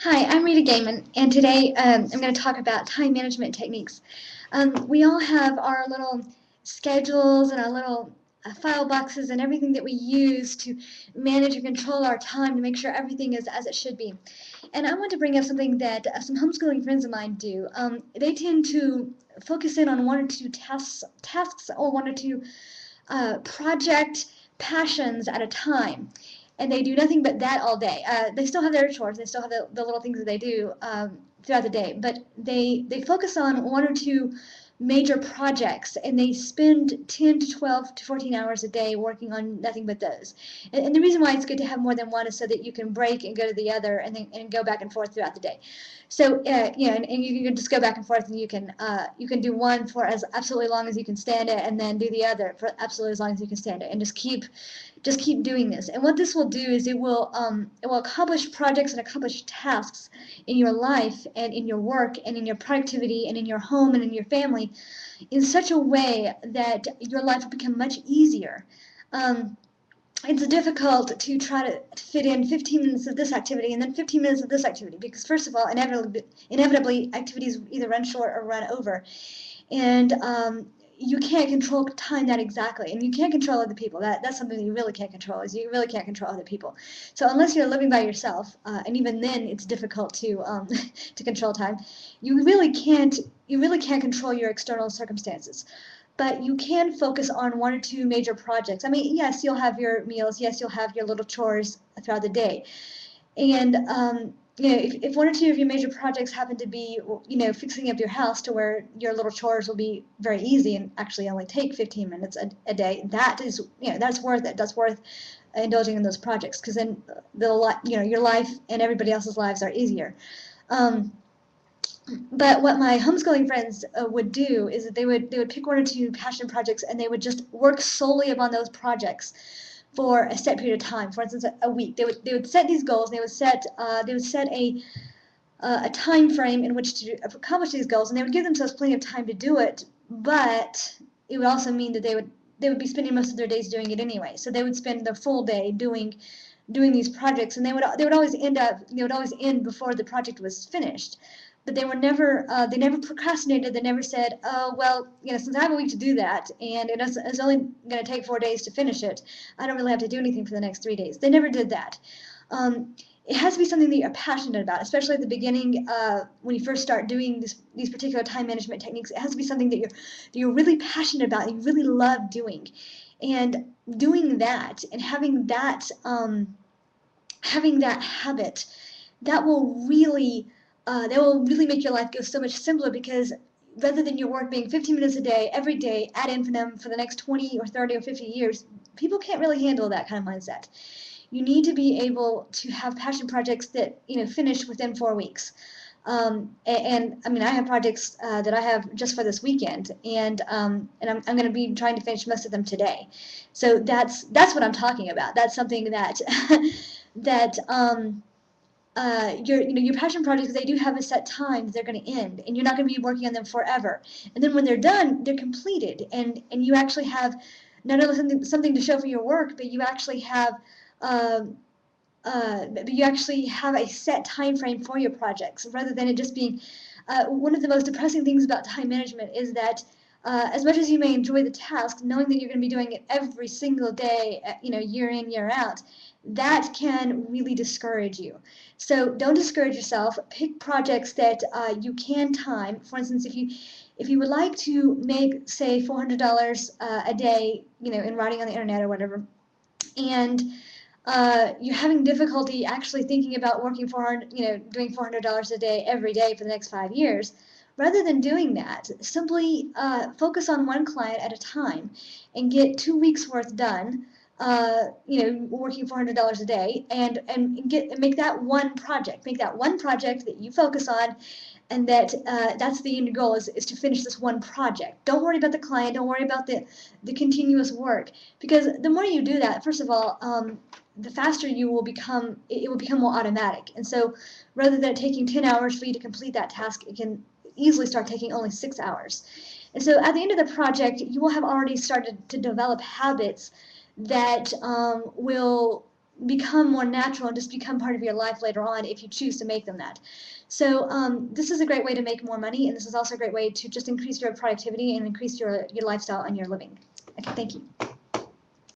Hi, I'm Rita Gehman, and today I'm going to talk about time management techniques. We all have our little schedules and our little file boxes and everything that we use to manage and control our time to make sure everything is as it should be. And I want to bring up something that some homeschooling friends of mine do. They tend to focus in on one or two tasks or one or two project passions at a time, and they do nothing but that all day. They still have their chores, they still have the little things that they do throughout the day, but they focus on one or two major projects, and they spend 10 to 12 to 14 hours a day working on nothing but those. And the reason why it's good to have more than one is so that you can break and go to the other and go back and forth throughout the day. So and you can just go back and forth, and you can do one for as absolutely long as you can stand it, and then do the other for absolutely as long as you can stand it, and just keep doing this. And what this will do is it will accomplish projects and accomplish tasks in your life and in your work and in your productivity and in your home and in your family in such a way that your life will become much easier. Um, it's difficult to try to fit in 15 minutes of this activity and then 15 minutes of this activity, because first of all, inevitably activities either run short or run over, and you can't control time that exactly, and you can't control other people. That's something that you really can't control. Is you really can't control other people. So unless you're living by yourself, and even then it's difficult to to control time. You really can't. You really can't control your external circumstances, but you can focus on one or two major projects. I mean, yes, you'll have your meals. Yes, you'll have your little chores throughout the day, and if one or two of your major projects happen to be, fixing up your house to where your little chores will be very easy and actually only take 15 minutes a day, that is, that's worth it. That's worth indulging in those projects, because then your life and everybody else's lives are easier. Um, but what my homeschooling friends would do is that they would pick one or two passion projects, and they would just work solely upon those projects for a set period of time. For instance, a week. They would set these goals. They would set a time frame in which to accomplish these goals, and they would give themselves plenty of time to do it. But it would also mean that they would be spending most of their days doing it anyway. So they would spend the full day doing these projects, and they would always end before the project was finished. But they never procrastinated. They never said, oh, well, since I have a week to do that, and it's only going to take 4 days to finish it, I don't really have to do anything for the next 3 days. They never did that. It has to be something that you're passionate about, especially at the beginning, when you first start doing these particular time management techniques. It has to be something that you're really passionate about, and you really love doing. And doing that and having that habit, that will really make your life go so much simpler, because rather than your work being 15 minutes a day, every day, ad infinitum for the next 20 or 30 or 50 years, people can't really handle that kind of mindset. You need to be able to have passion projects that finish within 4 weeks. I mean, I have projects that I have just for this weekend, and I'm going to be trying to finish most of them today. So that's what I'm talking about. That's something that that your passion projects, they do have a set time that they're going to end, and you're not going to be working on them forever. And then when they're done, they're completed, and you actually have not only something to show for your work, but um, you actually have a set time frame for your projects, rather than it just being one of the most depressing things about time management is that as much as you may enjoy the task, knowing that you're going to be doing it every single day, year in, year out, that can really discourage you. So don't discourage yourself. Pick projects that you can time. For instance, if you would like to make, say, $400 a day, in writing on the internet or whatever, and you're having difficulty actually thinking about working doing $400 a day every day for the next 5 years, rather than doing that, simply focus on one client at a time and get 2 weeks worth done. Working $400 a day, and make that one project. Make that one project that you focus on, and that's the end goal, is to finish this one project. Don't worry about the client. Don't worry about the continuous work, because the more you do that, first of all, the faster you will become. It will become more automatic. And so, rather than taking 10 hours for you to complete that task, it can easily start taking only 6 hours. And so, at the end of the project, you will have already started to develop habits that become more natural and just become part of your life later on if you choose to make them that. So this is a great way to make more money, and this is also a great way to just increase your productivity and increase your lifestyle and your living. Okay, thank you.